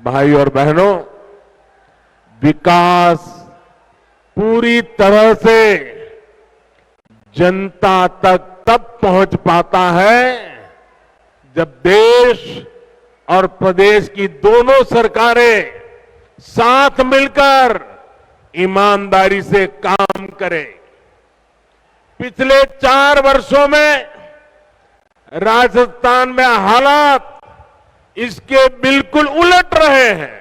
भाई और बहनों, विकास पूरी तरह से जनता तक तब पहुंच पाता है जब देश और प्रदेश की दोनों सरकारें साथ मिलकर ईमानदारी से काम करें। पिछले 4 वर्षों में राजस्थान में हालात इसके बिल्कुल उलट रहे हैं।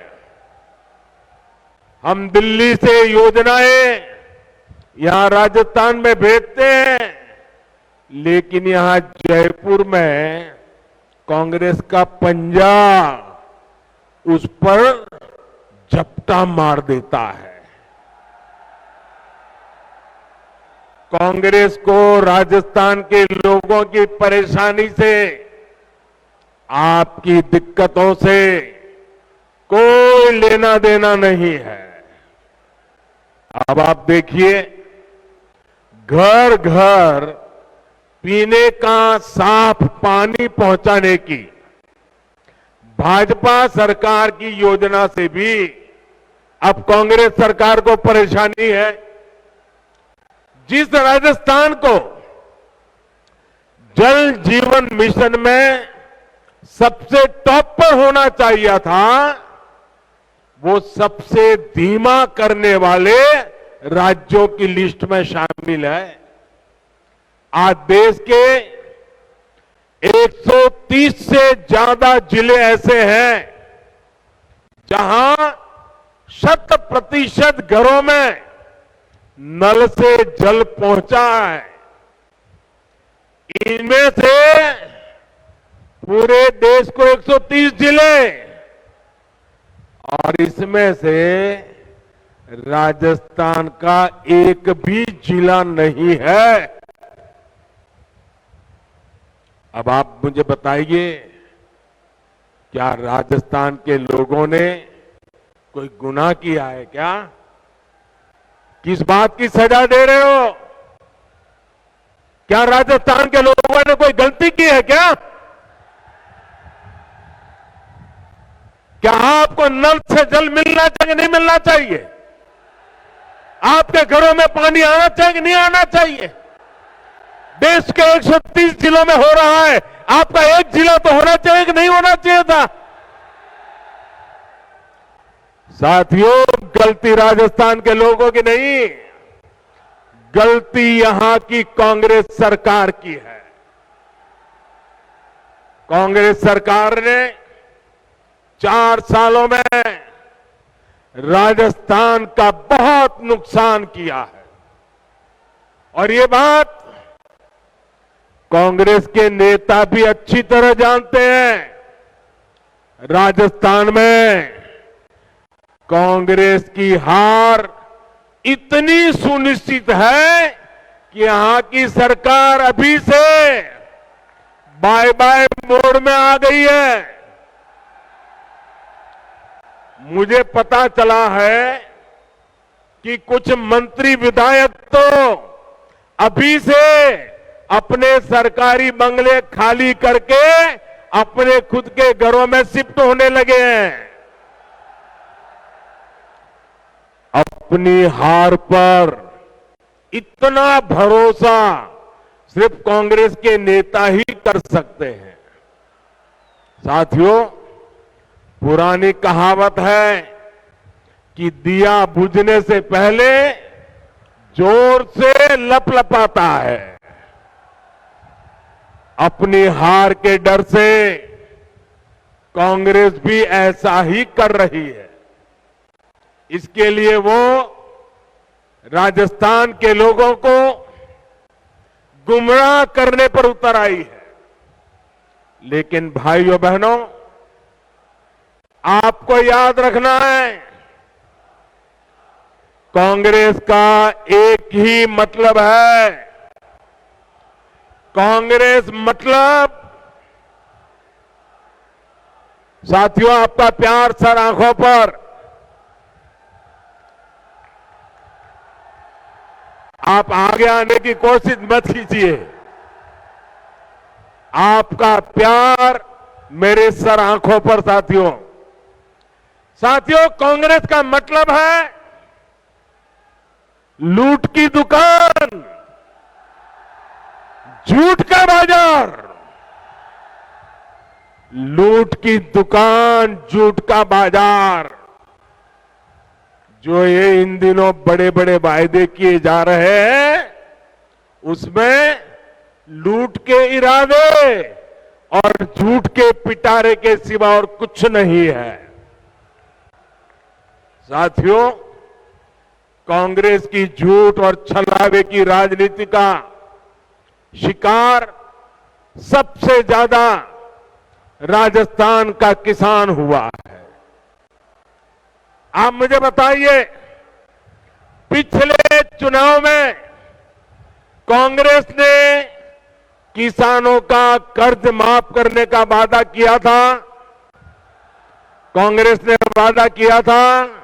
हम दिल्ली से योजनाएं यहां राजस्थान में भेजते हैं, लेकिन यहां जयपुर में कांग्रेस का पंजा उस पर झपटा मार देता है। कांग्रेस को राजस्थान के लोगों की परेशानी से, आपकी दिक्कतों से कोई लेना देना नहीं है। अब आप देखिए, घर घर पीने का साफ पानी पहुंचाने की भाजपा सरकार की योजना से भी अब कांग्रेस सरकार को परेशानी है। जिस राजस्थान को जल जीवन मिशन में सबसे टॉप पर होना चाहिए था, वो सबसे धीमा करने वाले राज्यों की लिस्ट में शामिल है। आज देश के 130 से ज्यादा जिले ऐसे हैं जहां 100% घरों में नल से जल पहुंचा है। इनमें से पूरे देश को 130 जिले, और इसमें से राजस्थान का एक भी जिला नहीं है। अब आप मुझे बताइए, क्या राजस्थान के लोगों ने कोई गुनाह किया है क्या? किस बात की सजा दे रहे हो? क्या राजस्थान के लोगों ने कोई गलती की है क्या? क्या आपको नल से जल मिलना चाहिए, नहीं मिलना चाहिए? आपके घरों में पानी आना चाहिए कि नहीं आना चाहिए? देश के 130 जिलों में हो रहा है, आपका एक जिला तो होना चाहिए कि नहीं होना चाहिए था? साथियों, गलती राजस्थान के लोगों की नहीं, गलती यहां की कांग्रेस सरकार की है। कांग्रेस सरकार ने 4 सालों में राजस्थान का बहुत नुकसान किया है, और ये बात कांग्रेस के नेता भी अच्छी तरह जानते हैं। राजस्थान में कांग्रेस की हार इतनी सुनिश्चित है कि यहां की सरकार अभी से बाय बाय मोड में आ गई है। मुझे पता चला है कि कुछ मंत्री विधायक तो अभी से अपने सरकारी बंगले खाली करके अपने खुद के घरों में शिफ्ट होने लगे हैं। अपनी हार पर इतना भरोसा सिर्फ कांग्रेस के नेता ही कर सकते हैं। साथियों, पुरानी कहावत है कि दिया बुझने से पहले जोर से लपलपाता है। अपनी हार के डर से कांग्रेस भी ऐसा ही कर रही है। इसके लिए वो राजस्थान के लोगों को गुमराह करने पर उतर आई है। लेकिन भाइयों बहनों, आपको याद रखना है, कांग्रेस का एक ही मतलब है। कांग्रेस मतलब, साथियों, आपका प्यार सर आंखों पर, आप आगे आने की कोशिश मत कीजिए। आपका प्यार मेरे सर आंखों पर। साथियों, साथियों, कांग्रेस का मतलब है लूट की दुकान, झूठ का बाजार। लूट की दुकान, झूठ का बाजार। जो ये इन दिनों बड़े बड़े वायदे किए जा रहे हैं, उसमें लूट के इरादे और झूठ के पिटारे के सिवा और कुछ नहीं है। साथियों, कांग्रेस की झूठ और छलावे की राजनीति का शिकार सबसे ज्यादा राजस्थान का किसान हुआ है। आप मुझे बताइए, पिछले चुनाव में कांग्रेस ने किसानों का कर्ज माफ करने का वादा किया था। कांग्रेस ने वादा किया था।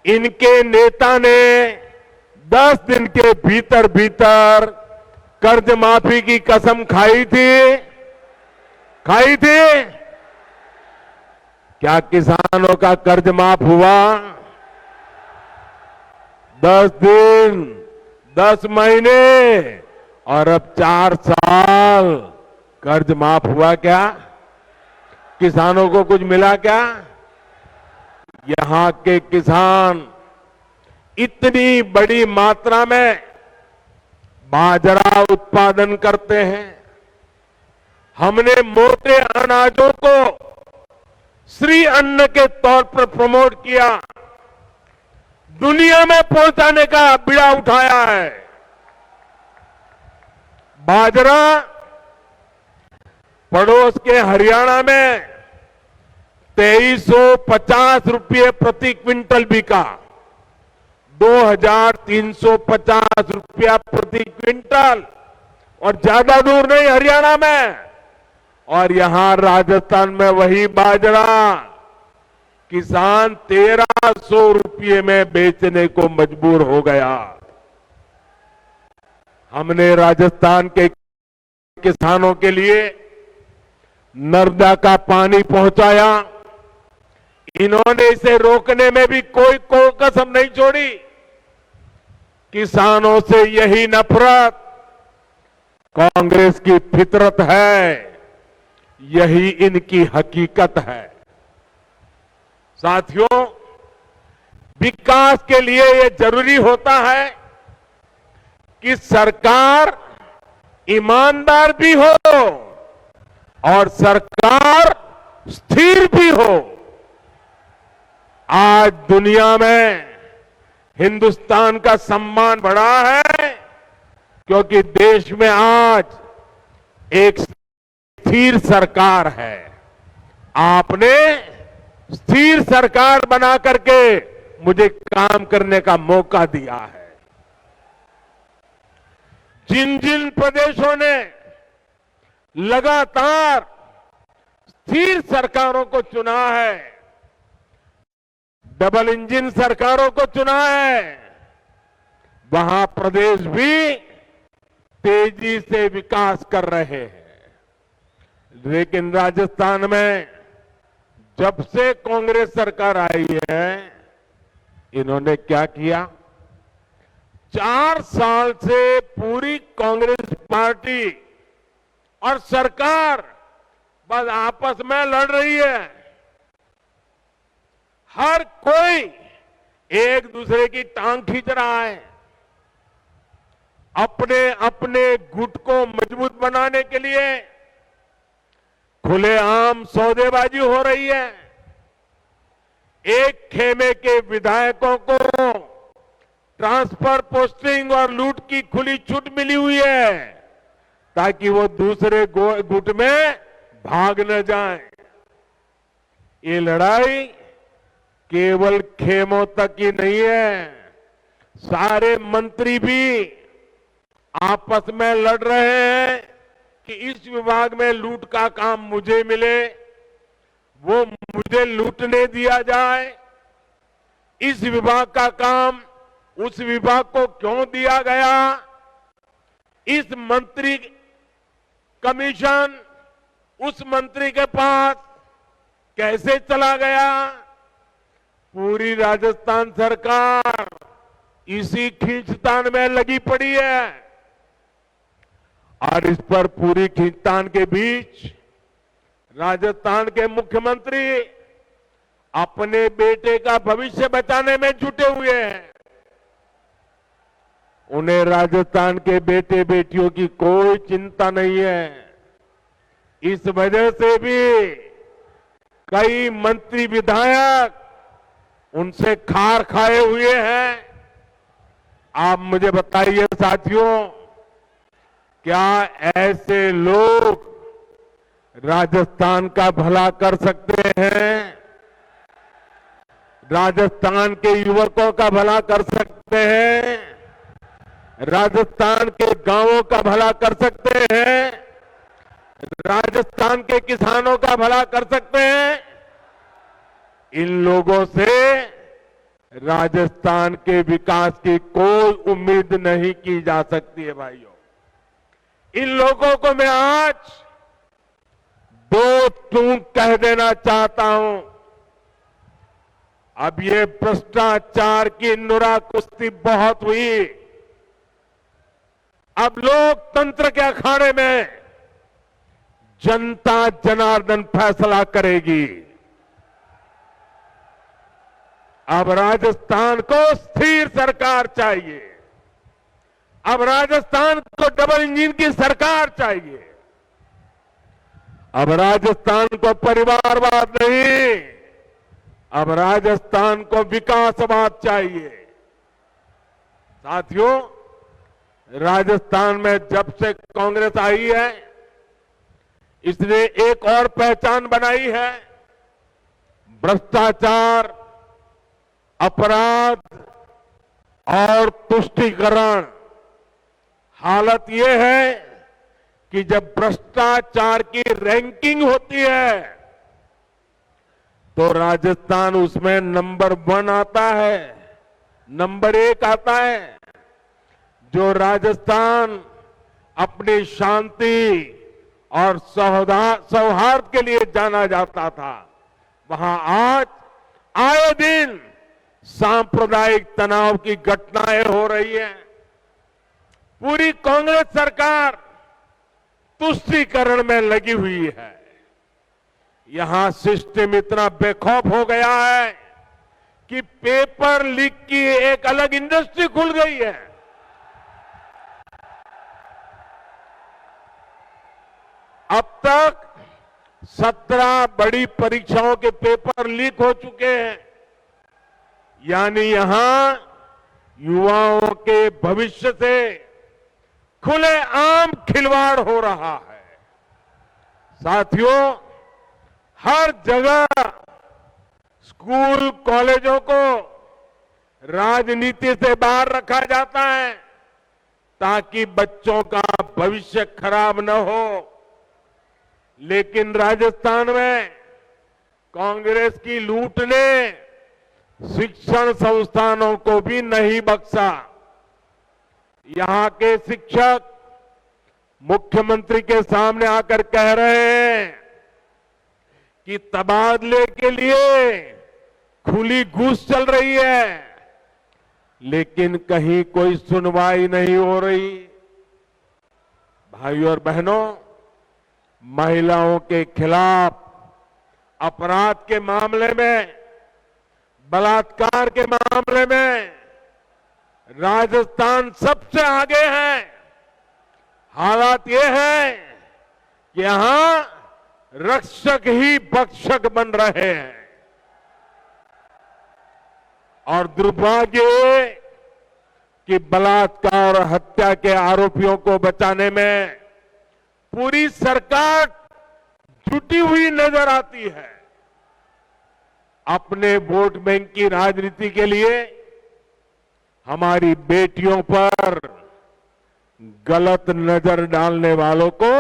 इनके नेता ने 10 दिन के भीतर भीतर कर्ज माफी की कसम खाई थी। क्या किसानों का कर्ज माफ हुआ? 10 दिन, 10 महीने और अब 4 साल कर्ज माफ हुआ क्या? किसानों को कुछ मिला क्या? यहां के किसान इतनी बड़ी मात्रा में बाजरा उत्पादन करते हैं। हमने मोटे अनाजों को श्री अन्न के तौर पर प्रमोट किया, दुनिया में पहुंचाने का बीड़ा उठाया है। बाजरा पड़ोस के हरियाणा में 2350 रुपये प्रति क्विंटल बिका, 2350 रुपया प्रति क्विंटल, और ज्यादा दूर नहीं हरियाणा में। और यहां राजस्थान में वही बाजरा किसान 1300 रुपये में बेचने को मजबूर हो गया। हमने राजस्थान के किसानों के लिए नर्मदा का पानी पहुंचाया। इन्होंने इसे रोकने में भी कोई कसम नहीं छोड़ी। किसानों से यही नफरत कांग्रेस की फितरत है, यही इनकी हकीकत है। साथियों, विकास के लिए यह जरूरी होता है कि सरकार ईमानदार भी हो और सरकार स्थिर भी हो। आज दुनिया में हिंदुस्तान का सम्मान बढ़ा है क्योंकि देश में आज एक स्थिर सरकार है। आपने स्थिर सरकार बना करके मुझे काम करने का मौका दिया है। जिन जिन प्रदेशों ने लगातार स्थिर सरकारों को चुना है, डबल इंजन सरकारों को चुना है, वहां प्रदेश भी तेजी से विकास कर रहे हैं। लेकिन राजस्थान में जब से कांग्रेस सरकार आई है, इन्होंने क्या किया? 4 साल से पूरी कांग्रेस पार्टी और सरकार बस आपस में लड़ रही है। हर कोई एक दूसरे की टांग खींच रहा है। अपने अपने गुट को मजबूत बनाने के लिए खुलेआम सौदेबाजी हो रही है। एक खेमे के विधायकों को ट्रांसफर, पोस्टिंग और लूट की खुली छूट मिली हुई है ताकि वो दूसरे गुट में भाग न जाएं। ये लड़ाई केवल खेमों तक ही नहीं है, सारे मंत्री भी आपस में लड़ रहे हैं कि इस विभाग में लूट का काम मुझे मिले, वो मुझे लूटने दिया जाए। इस विभाग का काम उस विभाग को क्यों दिया गया? इस मंत्री कमीशन उस मंत्री के पास, कैसे चला गया? पूरी राजस्थान सरकार इसी खींचतान में लगी पड़ी है और इस पर पूरी खींचतान के बीच राजस्थान के मुख्यमंत्री अपने बेटे का भविष्य बचाने में जुटे हुए हैं। उन्हें राजस्थान के बेटे बेटियों की कोई चिंता नहीं है। इस वजह से भी कई मंत्री विधायक उनसे खार खाए हुए हैं। आप मुझे बताइए साथियों, क्या ऐसे लोग राजस्थान का भला कर सकते हैं? राजस्थान के युवकों का भला कर सकते हैं? राजस्थान के गांवों का भला कर सकते हैं? राजस्थान के किसानों का भला कर सकते हैं? इन लोगों से राजस्थान के विकास की कोई उम्मीद नहीं की जा सकती है भाइयों। इन लोगों को मैं आज दो टूक कह देना चाहता हूं। अब ये भ्रष्टाचार की नुरा कुश्ती बहुत हुई। अब लोकतंत्र के अखाड़े में जनता जनार्दन फैसला करेगी। अब राजस्थान को स्थिर सरकार चाहिए। अब राजस्थान को डबल इंजन की सरकार चाहिए। अब राजस्थान को परिवारवाद नहीं, अब राजस्थान को विकासवाद चाहिए। साथियों, राजस्थान में जब से कांग्रेस आई है, इसने एक और पहचान बनाई है। भ्रष्टाचार, अपराध और तुष्टीकरण। हालत यह है कि जब भ्रष्टाचार की रैंकिंग होती है तो राजस्थान उसमें नंबर 1 आता है, नंबर 1 आता है। जो राजस्थान अपनी शांति और सौहार्द के लिए जाना जाता था, वहां आज आए दिन सांप्रदायिक तनाव की घटनाएं हो रही हैं। पूरी कांग्रेस सरकार तुष्टीकरण में लगी हुई है। यहां सिस्टम इतना बेखौफ हो गया है कि पेपर लीक की एक अलग इंडस्ट्री खुल गई है। अब तक 17 बड़ी परीक्षाओं के पेपर लीक हो चुके हैं। यानी यहां युवाओं के भविष्य से खुलेआम खिलवाड़ हो रहा है। साथियों, हर जगह स्कूल कॉलेजों को राजनीति से बाहर रखा जाता है ताकि बच्चों का भविष्य खराब न हो। लेकिन राजस्थान में कांग्रेस की लूट ने शिक्षण संस्थानों को भी नहीं बख्शा। यहां के शिक्षक मुख्यमंत्री के सामने आकर कह रहे हैं कि तबादले के लिए खुली घूस चल रही है, लेकिन कहीं कोई सुनवाई नहीं हो रही। भाइयों और बहनों, महिलाओं के खिलाफ अपराध के मामले में, बलात्कार के मामले में राजस्थान सबसे आगे है। हालात ये है कि यहां रक्षक ही भक्षक बन रहे हैं और दुर्भाग्य ये कि बलात्कार और हत्या के आरोपियों को बचाने में पूरी सरकार जुटी हुई नजर आती है। अपने वोट बैंक की राजनीति के लिए हमारी बेटियों पर गलत नजर डालने वालों को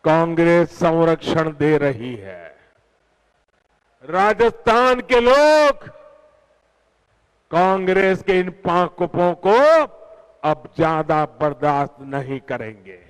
कांग्रेस संरक्षण दे रही है। राजस्थान के लोग कांग्रेस के इन पांकुपों को अब ज्यादा बर्दाश्त नहीं करेंगे।